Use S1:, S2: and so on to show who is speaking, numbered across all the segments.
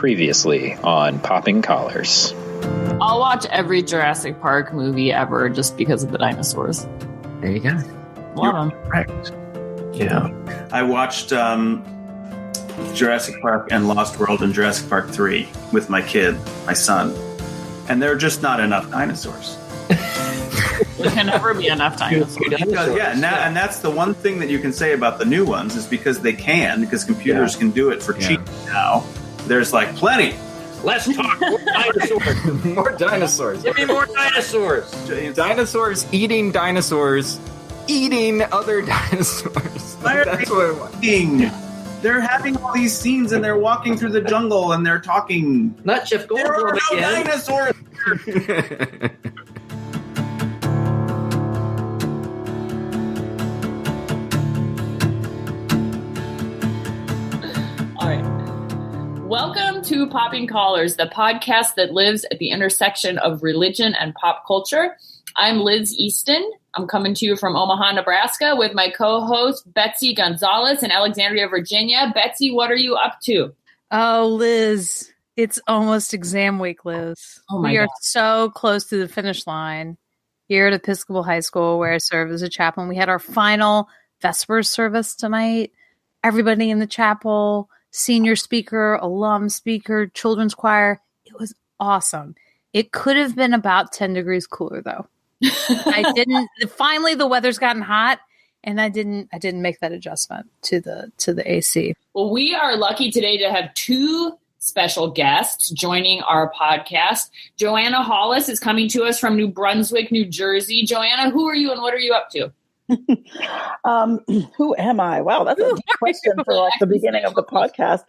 S1: Previously on Popping Collars.
S2: I'll watch every Jurassic Park movie ever just because of the dinosaurs.
S3: There you go.
S2: Love them.
S3: Correct. Yeah.
S4: I watched Jurassic Park and Lost World and Jurassic Park 3 with my kid, my son. And there are just not enough dinosaurs.
S2: There can never be enough dinosaurs.
S4: And that's the one thing that you can say about the new ones is because computers can do it for cheap now. There's like plenty.
S3: Let's talk more dinosaurs. More dinosaurs. Give me more dinosaurs. Dinosaurs eating other dinosaurs. That's what I want.
S4: They're having all these scenes and they're walking through the jungle and they're talking.
S3: Not Jeff Goldblum
S4: There are no
S3: again.
S4: dinosaurs.
S2: All right. Welcome to Popping Collars, the podcast that lives at the intersection of religion and pop culture. I'm Liz Easton. I'm coming to you from Omaha, Nebraska with my co-host Betsy Gonzalez in Alexandria, Virginia. Betsy, what are you up to?
S5: Oh, Liz, it's almost exam week, Liz. We are so close to the finish line here at Episcopal High School where I serve as a chaplain. We had our final Vespers service tonight. Everybody in the chapel, senior speaker, alum speaker, children's choir. It was awesome. It could have been about 10 degrees cooler, though. Finally, the weather's gotten hot, and I didn't make that adjustment to the AC.
S2: Well, we are lucky today to have two special guests joining our podcast. Joanna Hollis is coming to us from New Brunswick, New Jersey. Joanna, who are you and what are you up to?
S6: Who am I? Wow, that's a deep question for like the beginning of the podcast.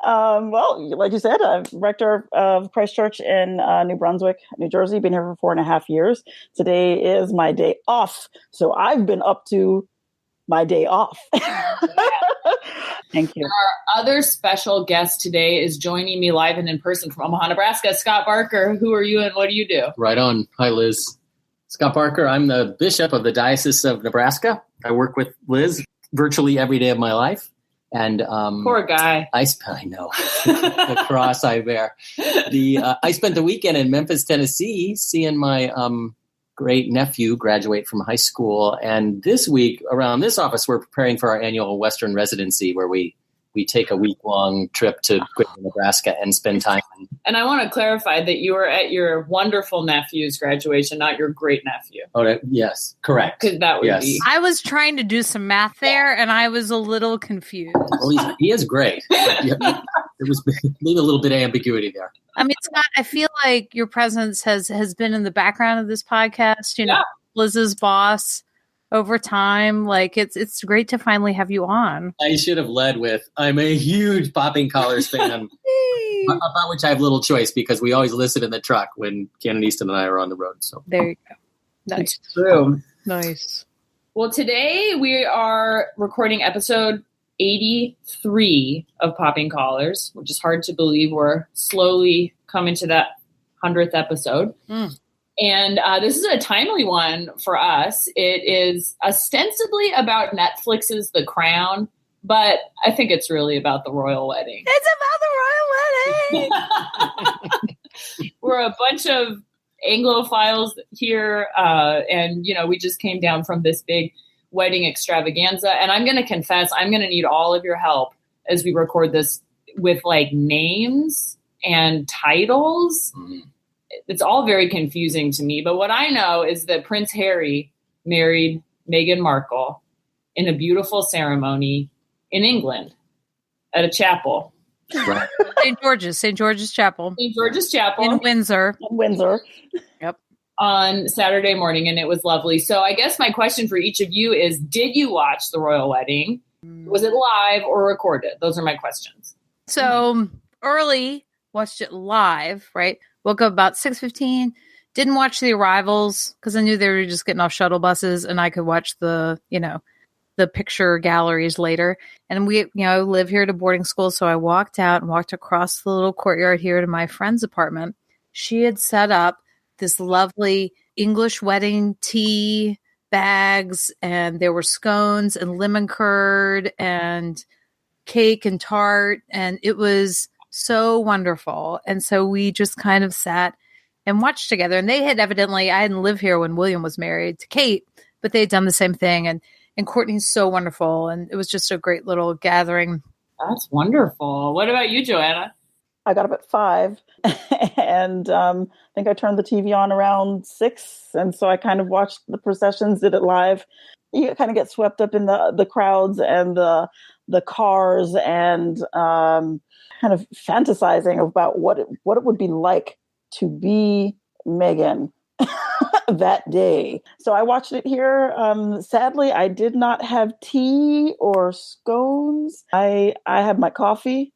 S6: Well, like you said, I'm rector of Christ Church in New Brunswick, New Jersey. Been here for 4.5 years. Today is my day off, so I've been up to my day off. Thank you.
S2: Our other special guest today is joining me live and in person from Omaha, Nebraska. Scott Barker, who are you and what do you do?
S7: Right on. Hi, Liz. Scott Barker. I'm the bishop of the Diocese of Nebraska. I work with Liz virtually every day of my life. And
S2: poor guy.
S7: I know the cross I bear. I spent the weekend in Memphis, Tennessee, seeing my great nephew graduate from high school. And this week around this office, we're preparing for our annual Western residency, where we take a week-long trip to Nebraska and spend time.
S2: And I want to clarify that you were at your wonderful nephew's graduation, not your great nephew.
S7: Oh, yes, correct.
S2: Because that would be.
S5: I was trying to do some math there, and I was a little confused.
S7: Well, he is great. There was maybe a little bit of ambiguity there.
S5: I mean, Scott, I feel like your presence has been in the background of this podcast. You know, Liz's boss. Over time, like it's great to finally have you on.
S7: I should have led with, I'm a huge Popping Collars fan, about which I have little choice because we always listen in the truck when Cannon Easton and I are on the road. So
S5: there you go. Nice.
S7: It's true.
S5: Nice.
S2: Well, today we are recording episode 83 of Popping Collars, which is hard to believe. We're slowly coming to that 100th episode. And this is a timely one for us. It is ostensibly about Netflix's The Crown, but I think it's really about the royal wedding.
S5: It's about the royal wedding.
S2: We're a bunch of Anglophiles here, and, we just came down from this big wedding extravaganza. And I'm going to confess, I'm going to need all of your help as we record this with, like, names and titles. It's all very confusing to me. But what I know is that Prince Harry married Meghan Markle in a beautiful ceremony in England at a chapel.
S7: Right.
S5: St. George's Chapel.
S2: St. George's Chapel.
S5: In Windsor.
S6: Yep.
S2: On Saturday morning, and it was lovely. So I guess my question for each of you is, did you watch the royal wedding? Was it live or recorded? Those are my questions.
S5: So early, watched it live, right? Woke up about 6:15. Didn't watch the arrivals because I knew they were just getting off shuttle buses, and I could watch the picture galleries later. And we, live here at a boarding school, so I walked out and walked across the little courtyard here to my friend's apartment. She had set up this lovely English wedding tea bags, and there were scones and lemon curd and cake and tart, and it was so wonderful. And so we just kind of sat and watched together. And they had evidently, I hadn't lived here when William was married to Kate, but they had done the same thing. And Courtney's so wonderful. And it was just a great little gathering.
S2: That's wonderful. What about you, Joanna?
S6: I got up at 5 and I think I turned the TV on around 6. And so I kind of watched the processions, did it live. You kind of get swept up in the crowds and the cars and kind of fantasizing about what it would be like to be Meghan that day. So I watched it here. Sadly, I did not have tea or scones. I had my coffee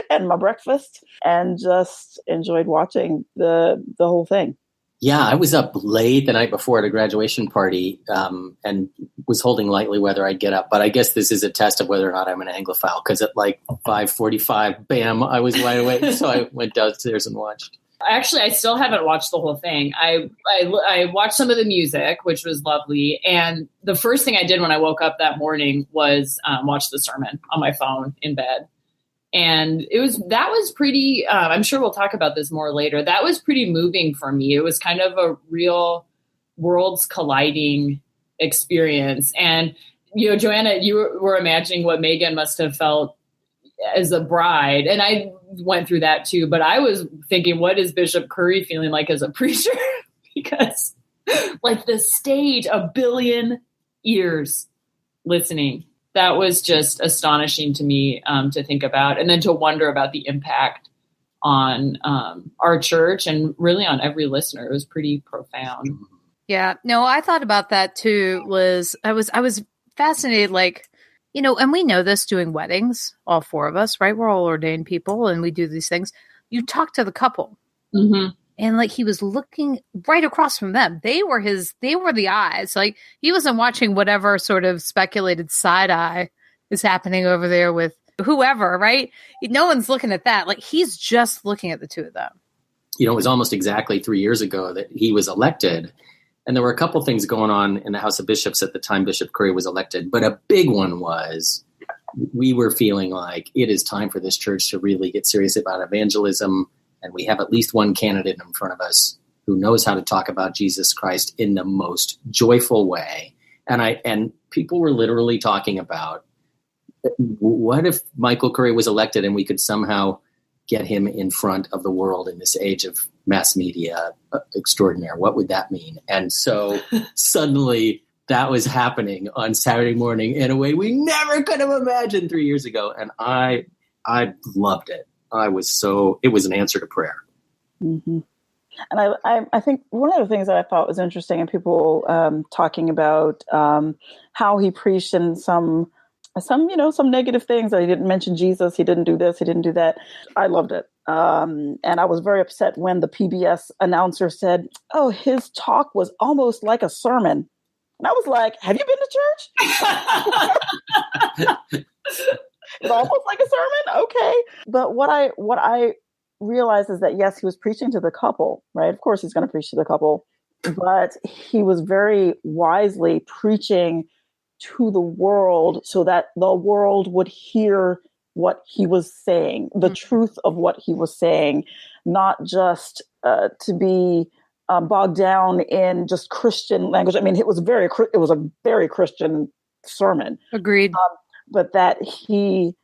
S6: and my breakfast and just enjoyed watching the whole thing.
S7: Yeah, I was up late the night before at a graduation party and was holding lightly whether I'd get up. But I guess this is a test of whether or not I'm an Anglophile, because at like 5:45, bam, I was wide awake. So I went downstairs and watched.
S2: Actually, I still haven't watched the whole thing. I watched some of the music, which was lovely. And the first thing I did when I woke up that morning was watch the sermon on my phone in bed. And that was pretty, I'm sure we'll talk about this more later. That was pretty moving for me. It was kind of a real worlds colliding experience. And, Joanna, you were imagining what Meghan must have felt as a bride. And I went through that too, but I was thinking, what is Bishop Curry feeling like as a preacher? Because like the stage, 1 billion ears listening. That was just astonishing to me to think about, and then to wonder about the impact on our church and really on every listener. It was pretty profound.
S5: Yeah, no, I thought about that too, Liz. I was fascinated, like, and we know this doing weddings, all 4 of us, right? We're all ordained people and we do these things. You talk to the couple. Mm-hmm. And like he was looking right across from them. They were the eyes. Like he wasn't watching whatever sort of speculated side eye is happening over there with whoever, right? No one's looking at that. Like he's just looking at the 2 of them.
S7: It was almost exactly 3 years ago that he was elected. And there were a couple things going on in the House of Bishops at the time Bishop Curry was elected. But a big one was we were feeling like it is time for this church to really get serious about evangelism. And we have at least one candidate in front of us who knows how to talk about Jesus Christ in the most joyful way. And people were literally talking about, what if Michael Curry was elected and we could somehow get him in front of the world in this age of mass media extraordinaire? What would that mean? And so suddenly that was happening on Saturday morning in a way we never could have imagined 3 years ago. And I loved it. It was an answer to prayer.
S6: Mm-hmm. And I think one of the things that I thought was interesting, and people talking about how he preached in some negative things, that he didn't mention Jesus, he didn't do this, he didn't do that. I loved it. And I was very upset when the PBS announcer said, "Oh, his talk was almost like a sermon." And I was like, have you been to church? It's almost like a sermon. Okay. But what I realized is that, yes, he was preaching to the couple, right? Of course he's going to preach to the couple, but he was very wisely preaching to the world so that the world would hear what he was saying, the truth of what he was saying, not just to be bogged down in just Christian language. I mean, it was a very Christian sermon.
S5: Agreed.
S6: But that he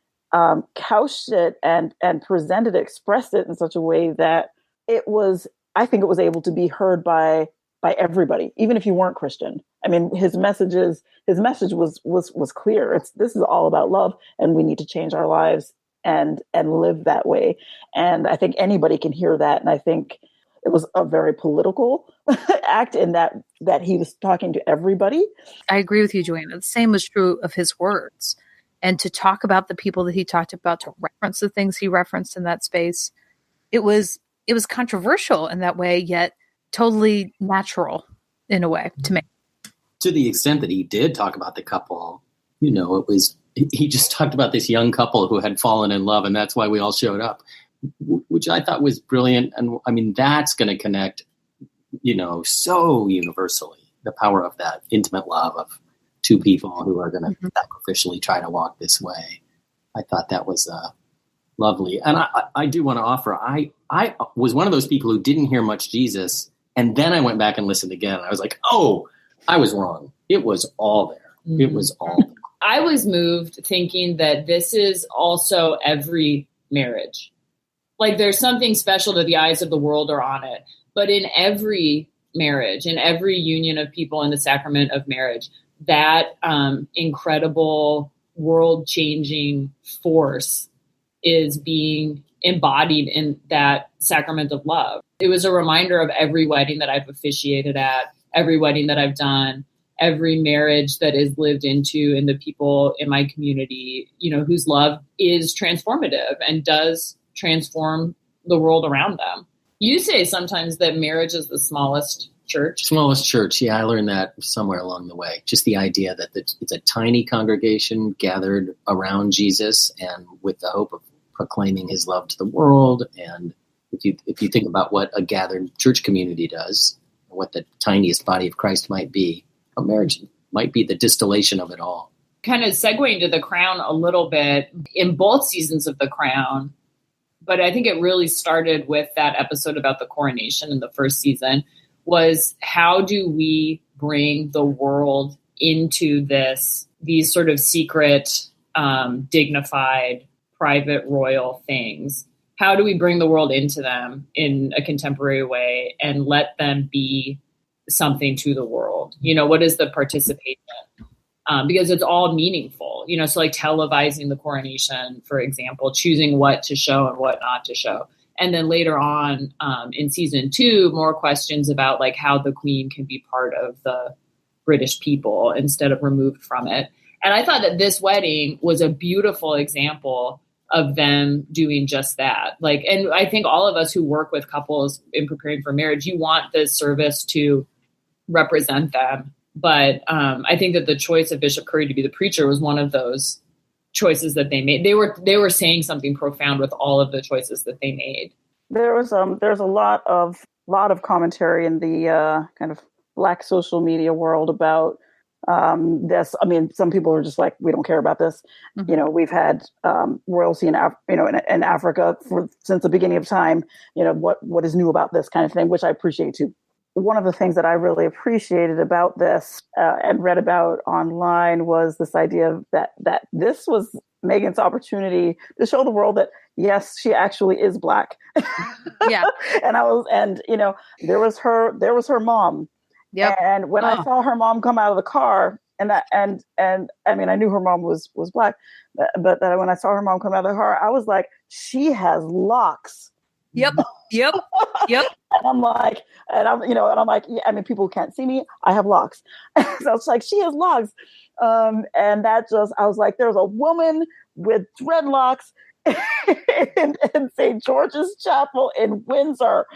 S6: couched it and presented it, expressed it in such a way that I think it was able to be heard by everybody, even if you weren't Christian. I mean, his message was clear. This is all about love, and we need to change our lives and live that way. And I think anybody can hear that. And I think it was a very political act in that he was talking to everybody.
S5: I agree with you, Joanna. The same was true of his words. And to talk about the people that he talked about, to reference the things he referenced in that space, it was controversial in that way, yet totally natural in a way to me.
S7: To the extent that he did talk about the couple, he just talked about this young couple who had fallen in love, and that's why we all showed up, which I thought was brilliant. And I mean, that's going to connect, so universally, the power of that intimate love of two people who are going to sacrificially try to walk this way. I thought that was lovely. And I do want to offer, I was one of those people who didn't hear much Jesus. And then I went back and listened again. I was like, oh, I was wrong. It was all there. It was all there.
S2: I was moved thinking that this is also every marriage. Like there's something special that the eyes of the world are on it. But in every marriage, in every union of people in the sacrament of marriage, that incredible world-changing force is being embodied in that sacrament of love. It was a reminder of every wedding that I've officiated at, every wedding that I've done, every marriage that is lived into, and the people in my community, whose love is transformative and does transform the world around them. You say sometimes that marriage is the smallest church.
S7: Smallest church. Yeah, I learned that somewhere along the way. Just the idea that it's a tiny congregation gathered around Jesus and with the hope of proclaiming his love to the world. And if you think about what a gathered church community does, what the tiniest body of Christ might be, a marriage might be the distillation of it all.
S2: Kind of segueing to The Crown a little bit, in both seasons of The Crown, but I think it really started with that episode about the coronation in the first season, was how do we bring the world into these sort of secret, dignified, private, royal things? How do we bring the world into them in a contemporary way and let them be something to the world? What is the participation? Because it's all meaningful, so like televising the coronation, for example, choosing what to show and what not to show. And then later on in season 2, more questions about like how the Queen can be part of the British people instead of removed from it. And I thought that this wedding was a beautiful example of them doing just that. Like, and I think all of us who work with couples in preparing for marriage, you want the service to represent them. But I think that the choice of Bishop Curry to be the preacher was one of those choices that they made. They were saying something profound with all of the choices that they made.
S6: There's a lot of commentary in the kind of Black social media world about this. I mean, some people are just like, we don't care about this. Mm-hmm. We've had royalty in Africa since the beginning of time. What is new about this kind of thing, which I appreciate too. One of the things that I really appreciated about this and read about online was this idea that this was Meghan's opportunity to show the world that yes, she actually is Black.
S5: Yeah.
S6: There was her mom. Yep. And when I saw her mom come out of the car, and I mean, I knew her mom was Black, but when I saw her mom come out of the car, I was like, she has locks.
S5: Yep.
S6: And I'm like, yeah, I mean, people can't see me. I have locks. So it's like, she has locks. And I was like, there's a woman with dreadlocks in St. George's Chapel in Windsor.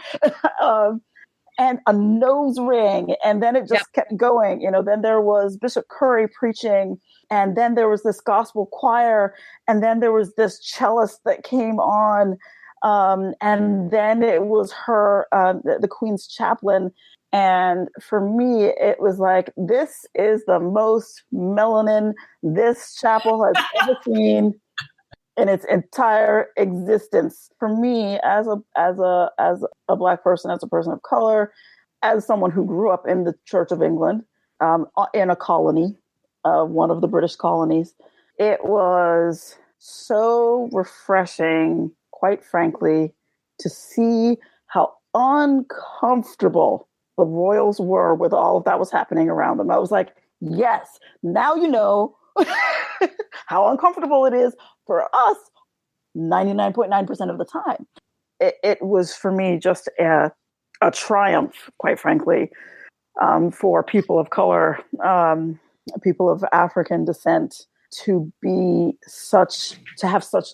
S6: And a nose ring. And then it just kept going. Then there was Bishop Curry preaching. And then there was this gospel choir. And then there was this cellist that came on. And then it was her, the Queen's chaplain. And for me, it was like, this is the most melanin this chapel has ever seen in its entire existence. For me, as a Black person, as a person of color, as someone who grew up in the Church of England, in a colony, one of the British colonies, it was so refreshing, quite frankly, to see how uncomfortable the royals were with all of that was happening around them. I was like, yes, now you know how uncomfortable it is for us 99.9% of the time. It was for me just a triumph, quite frankly, for people of color, people of African descent to have such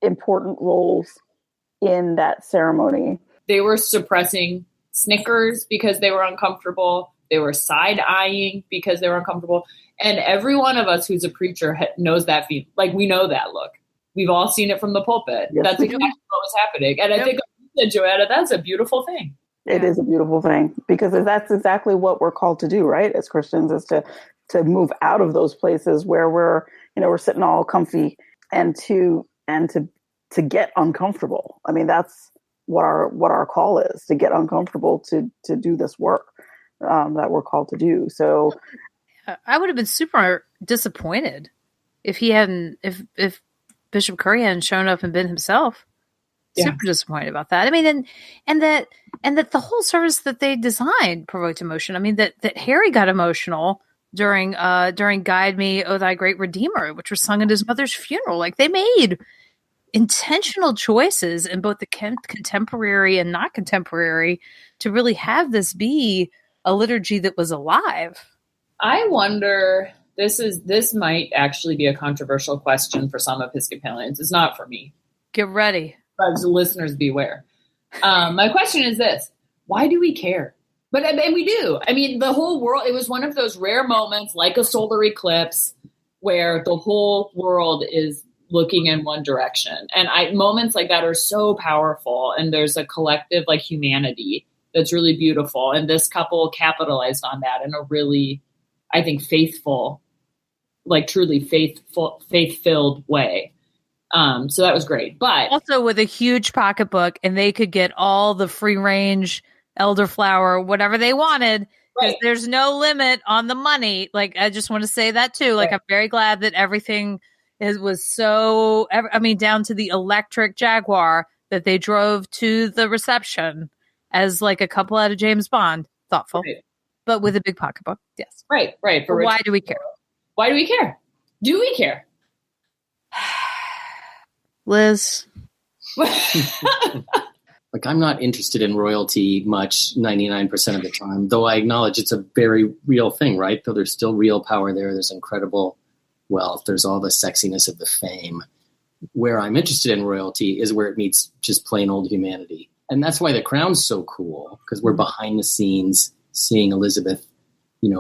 S6: important roles in that ceremony.
S2: They were suppressing snickers because they were uncomfortable. They were side-eyeing because they were uncomfortable. And every one of us who's a preacher knows that feeling. Like, we know that look. We've all seen it from the pulpit. Yes, that's exactly what was happening. And I think, Joanna, that's a beautiful thing.
S6: It is a beautiful thing, because that's exactly what we're called to do, right? As Christians, is to move out of those places where we're sitting all comfy and to get uncomfortable. I mean, that's what our call is, to get uncomfortable, to do this work that we're called to do. So
S5: I would have been super disappointed if Bishop Curry hadn't shown up and been himself. Super disappointed about that. I mean, and that the whole service that they designed provoked emotion. I mean, that Harry got emotional during Guide Me, O Thy Great Redeemer, which was sung at his mother's funeral. Like, they made intentional choices in both the contemporary and not contemporary to really have this be a liturgy that was alive.
S2: I wonder, this might actually be a controversial question for some Episcopalians. It's not for me.
S5: Get ready.
S2: But the listeners, beware. My question is this: why do we care? And we do. I mean, the whole world, it was one of those rare moments, like a solar eclipse, where the whole world is looking in one direction. And moments like that are so powerful. And there's a collective like humanity that's really beautiful. And this couple capitalized on that in a really, I think, faithful, like truly faith-filled way. So that was great. But
S5: also with a huge pocketbook, and they could get all the free range elderflower, whatever they wanted, because there's no limit on the money. Like, I just want to say that too. Like, I'm very glad that everything was so, I mean, down to the electric Jaguar that they drove to the reception as like a couple out of James Bond. Thoughtful, but with a big pocketbook. Yes.
S2: Right. But
S5: why do we care?
S2: Why do we care? Do we care?
S5: Liz.
S7: Like, I'm not interested in royalty much 99% of the time, though I acknowledge it's a very real thing, right? Though there's still real power there. There's incredible wealth. There's all the sexiness of the fame. Where I'm interested in royalty is where it meets just plain old humanity. And that's why The Crown's so cool, because we're behind the scenes seeing Elizabeth,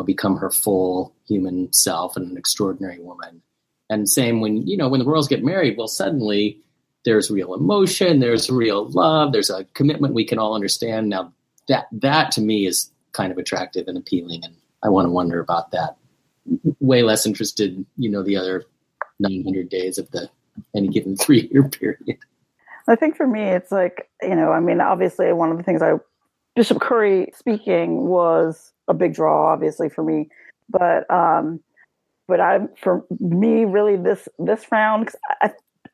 S7: become her full human self and an extraordinary woman. And same when the royals get married, well, suddenly there's real emotion, there's real love, there's a commitment we can all understand. Now, that to me is kind of attractive and appealing, and I want to wonder about that. Way less interested, the other 900 days of any given 3-year period.
S6: I think for me, it's like, obviously one of the things Bishop Curry speaking was a big draw, obviously, for me. But for me, really, this round, 'cause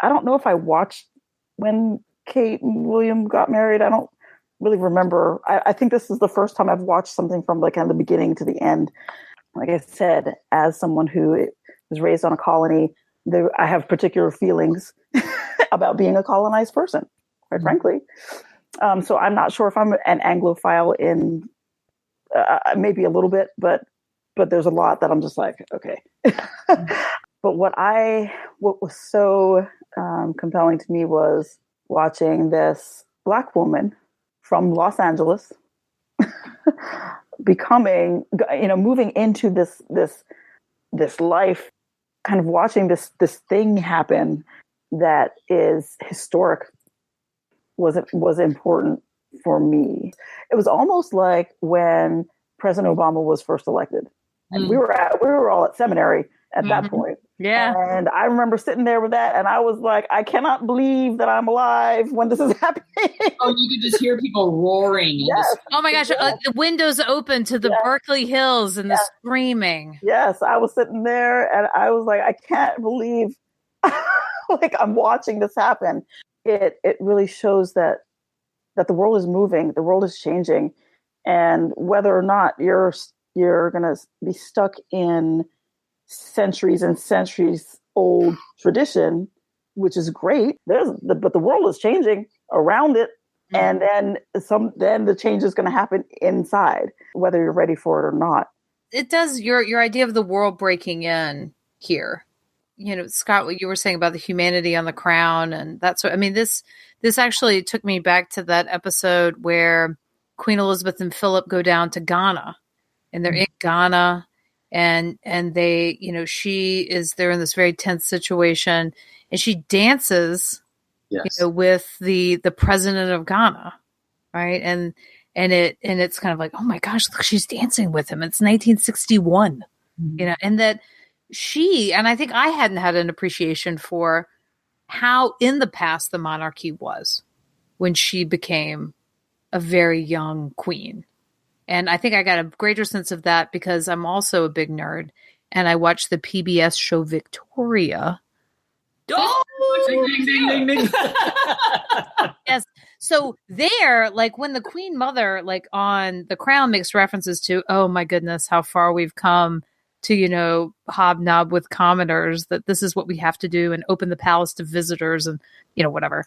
S6: I don't know if I watched when Kate and William got married. I don't really remember. I think this is the first time I've watched something from like kind of the beginning to the end. Like I said, as someone who was raised on a colony, I have particular feelings about being a colonized person, quite frankly. So I'm not sure if I'm an Anglophile in maybe a little bit, but there's a lot that I'm just like, okay. But what was so compelling to me was watching this Black woman from Los Angeles moving into this life, kind of watching this thing happen that is historic was important for me. It was almost like when President Obama was first elected, and we were all at seminary at that point.
S5: Yeah.
S6: And I remember sitting there with that, and I was like, I cannot believe that I'm alive when this is happening.
S2: Oh, you could just hear people roaring.
S6: Yes.
S5: Oh my gosh, the windows open to the Berkeley Hills and the screaming.
S6: Yes, I was sitting there and I was like, I can't believe like I'm watching this happen. It really shows that the world is moving, the world is changing, and whether or not you're going to be stuck in centuries and centuries old tradition, which is great. But the world is changing around it, and then the change is going to happen inside, whether you're ready for it or not.
S5: It does. Your idea of the world breaking in here, Scott, what you were saying about the humanity on the crown, and that's what I mean. This actually took me back to that episode where Queen Elizabeth and Philip go down to Ghana, and they're in Ghana. And they, they're in this very tense situation, and she dances, with the president of Ghana, right? And it's kind of like, oh my gosh, look, she's dancing with him. It's 1961, And that and I think I hadn't had an appreciation for how in the past the monarchy was when she became a very young queen. And I think I got a greater sense of that because I'm also a big nerd and I watched the PBS show Victoria.
S3: Ding, ding, ding, ding.
S5: Yes. So there, like when the Queen Mother, like on The Crown, makes references to, oh my goodness, how far we've come to, hobnob with commoners, that this is what we have to do and open the palace to visitors and, whatever.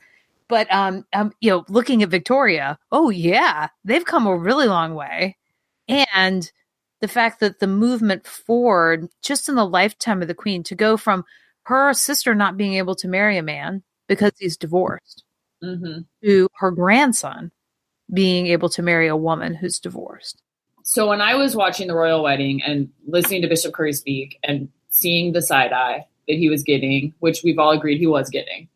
S5: But, looking at Victoria, oh yeah, they've come a really long way. And the fact that the movement forward just in the lifetime of the Queen to go from her sister not being able to marry a man because he's divorced to her grandson being able to marry a woman who's divorced.
S2: So when I was watching the royal wedding and listening to Bishop Curry speak and seeing the side eye that he was getting, which we've all agreed he was getting,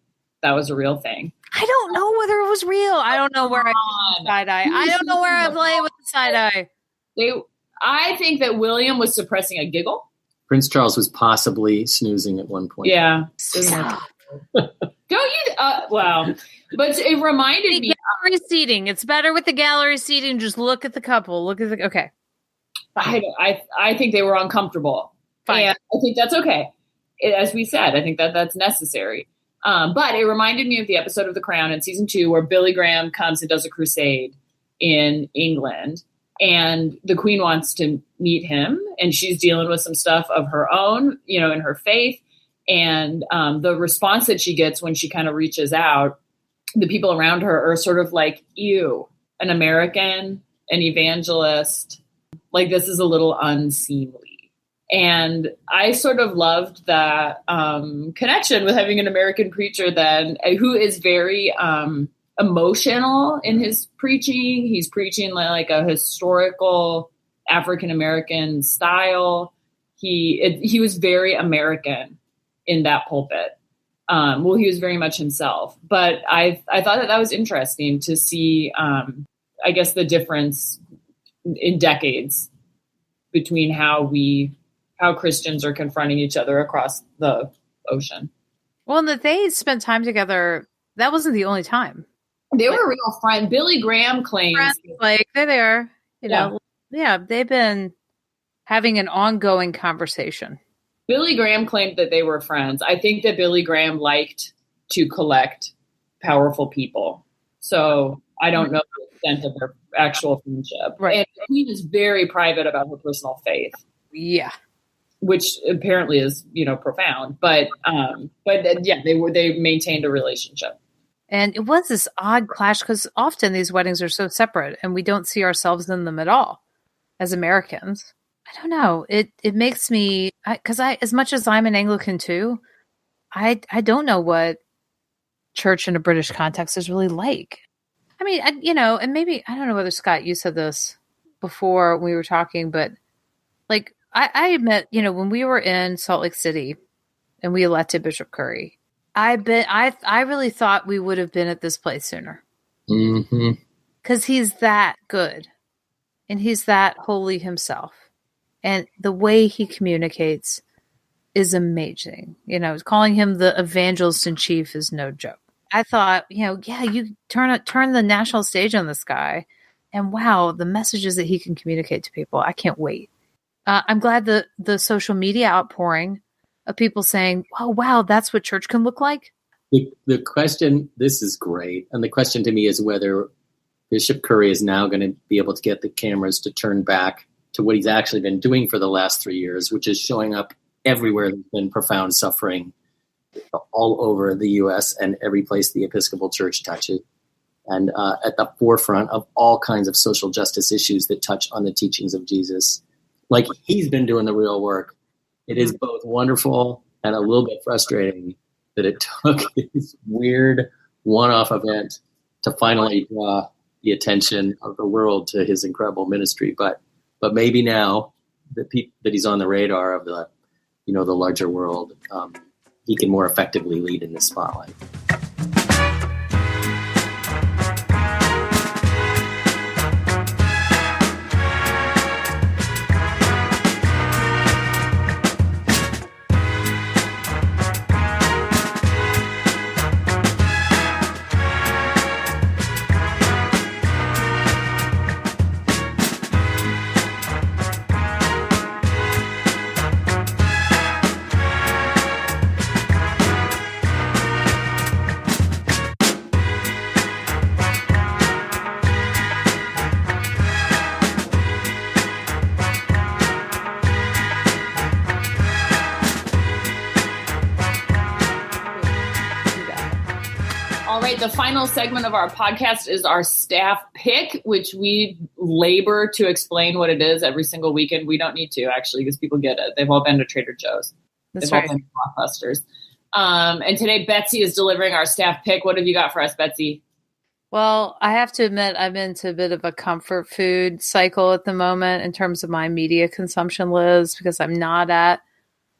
S2: that was a real thing.
S5: I don't know whether it was real. I don't know where I play the side eye. I don't know where I play with the side eye.
S2: I think that William was suppressing a giggle.
S7: Prince Charles was possibly snoozing at one point.
S2: Yeah. Don't you? Well, but it reminded me.
S5: Gallery seating. It's better with the gallery seating. Just look at the couple. Okay.
S2: I think they were uncomfortable.
S5: Fine.
S2: And I think that's okay. As we said, I think that's necessary. But it reminded me of the episode of The Crown in season 2 where Billy Graham comes and does a crusade in England. And the Queen wants to meet him, and she's dealing with some stuff of her own, in her faith. And the response that she gets when she kind of reaches out, the people around her are sort of like, ew, an American, an evangelist, like this is a little unseemly. And I sort of loved that connection with having an American preacher then who is very emotional in his preaching. He's preaching like a historical African-American style. He was very American in that pulpit. He was very much himself, but I thought that was interesting to see, I guess, the difference in decades between how Christians are confronting each other across the ocean.
S5: Well, and that they spent time together, that wasn't the only time.
S2: They were real friends. Billy Graham claims
S5: like they're there, yeah, they've been having an ongoing conversation.
S2: Billy Graham claimed that they were friends. I think that Billy Graham liked to collect powerful people. So I don't know the extent of their actual friendship.
S5: Right.
S2: And the Queen is very private about her personal faith.
S5: Yeah.
S2: Which apparently is, profound. But they maintained a relationship.
S5: And it was this odd clash because often these weddings are so separate and we don't see ourselves in them at all as Americans. I don't know. It makes me, because as much as I'm an Anglican too, I don't know what church in a British context is really like. I mean, and maybe, I don't know whether Scott, you said this before we were talking, but like I admit, when we were in Salt Lake City and we elected Bishop Curry, I really thought we would have been at this place sooner. Because he's that good and he's that holy himself. And the way he communicates is amazing. Calling him the evangelist in chief is no joke. I thought, you turn the national stage on this guy, and wow, the messages that he can communicate to people. I can't wait. I'm glad the social media outpouring of people saying, "Oh, wow, that's what church can look like."
S7: The question, this is great, and the question to me is whether Bishop Curry is now going to be able to get the cameras to turn back to what he's actually been doing for the last 3 years, which is showing up everywhere there's been profound suffering all over the U.S. and every place the Episcopal Church touches, and at the forefront of all kinds of social justice issues that touch on the teachings of Jesus. Like he's been doing the real work. It is both wonderful and a little bit frustrating that it took this weird one-off event to finally draw the attention of the world to his incredible ministry. But maybe now that he's on the radar of the larger world, he can more effectively lead in the spotlight.
S2: right, the final segment of our podcast is our staff pick, which we labor to explain what it is every single weekend. We don't need to, actually, because people get it. They've all been to Trader Joe's.
S5: That's
S2: They've
S5: right.
S2: all been to Blockbusters. And today, Betsy is delivering our staff pick. What have you got for us, Betsy?
S5: Well, I have to admit, I'm into a bit of a comfort food cycle at the moment in terms of my media consumption, Liz, because I'm not at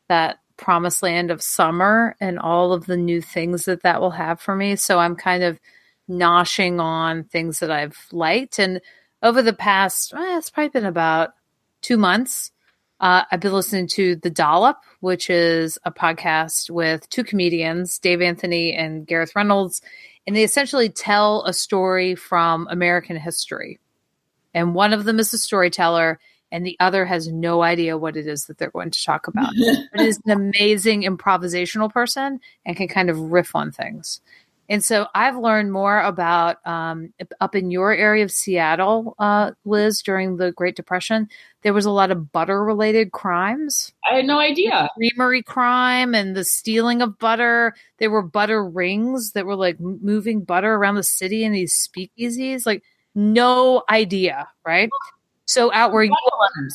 S5: that promised land of summer and all of the new things that will have for me. So I'm kind of noshing on things that I've liked. And over the past, it's probably been about 2 months, I've been listening to The Dollop, which is a podcast with two comedians, Dave Anthony and Gareth Reynolds. And they essentially tell a story from American history. And one of them is a storyteller, and the other has no idea what it is that they're going to talk about. But is an amazing improvisational person and can kind of riff on things. And so I've learned more about up in your area of Seattle, Liz, during the Great Depression, there was a lot of butter-related crimes.
S2: I had no idea.
S5: The creamery crime and the stealing of butter. There were butter rings that were like moving butter around the city in these speakeasies. Like, no idea, right? So out where you are,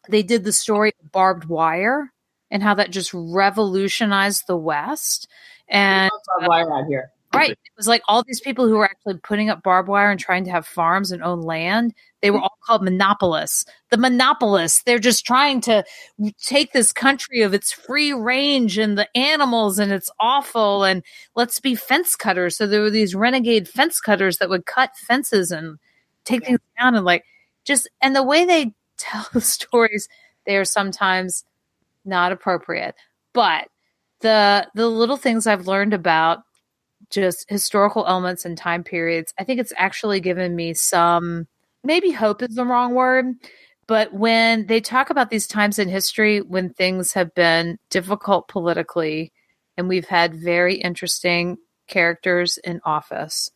S5: they did the story of barbed wire and how that just revolutionized the West. And
S2: barbed wire out here.
S5: Right. It was like all these people who were actually putting up barbed wire and trying to have farms and own land. They were all called monopolists. The monopolists, they're just trying to take this country of its free range and the animals, and it's awful. And let's be fence cutters. So there were these renegade fence cutters that would cut fences and take things down and and the way they tell the stories, they are sometimes not appropriate. But the little things I've learned about just historical elements and time periods, I think it's actually given me some, maybe hope is the wrong word, but when they talk about these times in history when things have been difficult politically and we've had very interesting characters in office,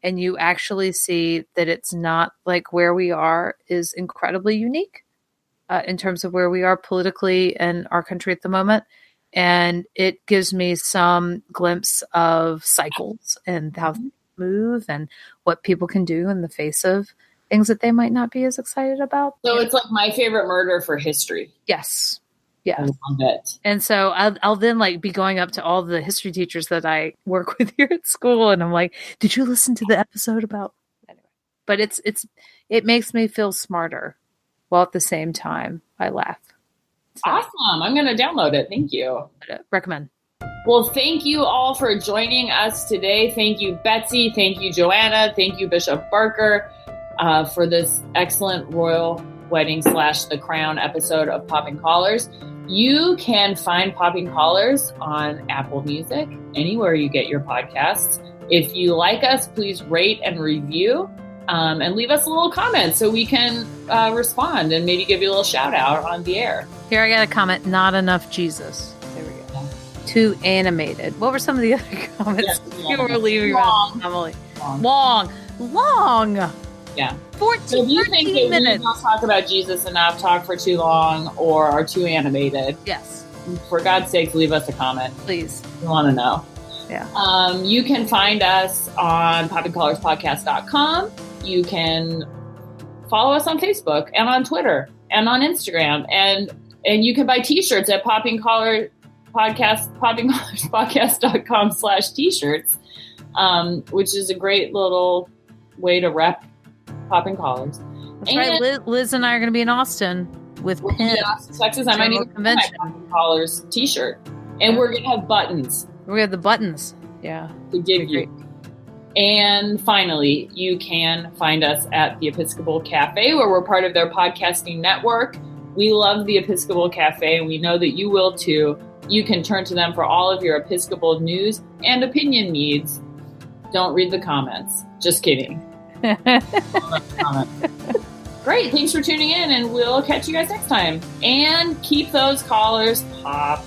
S5: and you actually see that it's not like where we are is incredibly unique in terms of where we are politically in our country at the moment. And it gives me some glimpse of cycles and how they move and what people can do in the face of things that they might not be as excited about.
S2: So it's like my favorite murder for history.
S5: Yes.
S2: I love it.
S5: And so I'll then be going up to all the history teachers that I work with here at school. And I'm like, did you listen to the episode about, anyway, but it makes me feel smarter while at the same time I laugh. So,
S2: awesome. I'm going to download it. Thank you.
S5: Recommend.
S2: Well, thank you all for joining us today. Thank you, Betsy. Thank you, Joanna. Thank you, Bishop Barker, for this excellent royal wedding / the crown episode of Popping Collars. You can find Popping Collars on Apple Music, anywhere you get your podcasts. If you like us, please rate and review. And leave us a little comment so we can respond and maybe give you a little shout out on the air.
S5: Here, I got a comment. Not enough Jesus. There we go. Too animated. What were some of the other comments you were leaving around, Emily? Long.
S2: Yeah.
S5: 14
S2: So if you think that
S5: minutes.
S2: we don't talk about Jesus enough, talk for too long, or are too animated,
S5: Yes.
S2: for God's sake, leave us a comment.
S5: Please.
S2: We want to know.
S5: Yeah.
S2: You can find us on poppingcollarspodcast.com. You can follow us on Facebook and on Twitter and on Instagram, and you can buy t-shirts at poppingcollarspodcast.com/t-shirts, which is a great little way to rep Popping Collars.
S5: That's right. Liz and I are going to be in Austin with pins.
S2: Texas. I might even my Popping Collars t-shirt, and we're going to have buttons.
S5: We have the buttons. Yeah.
S2: To give you. And finally, you can find us at the Episcopal Cafe, where we're part of their podcasting network. We love the Episcopal Cafe, and we know that you will too. You can turn to them for all of your Episcopal news and opinion needs. Don't read the comments. Just kidding. Great. Thanks for tuning in, and we'll catch you guys next time. And keep those collars popped.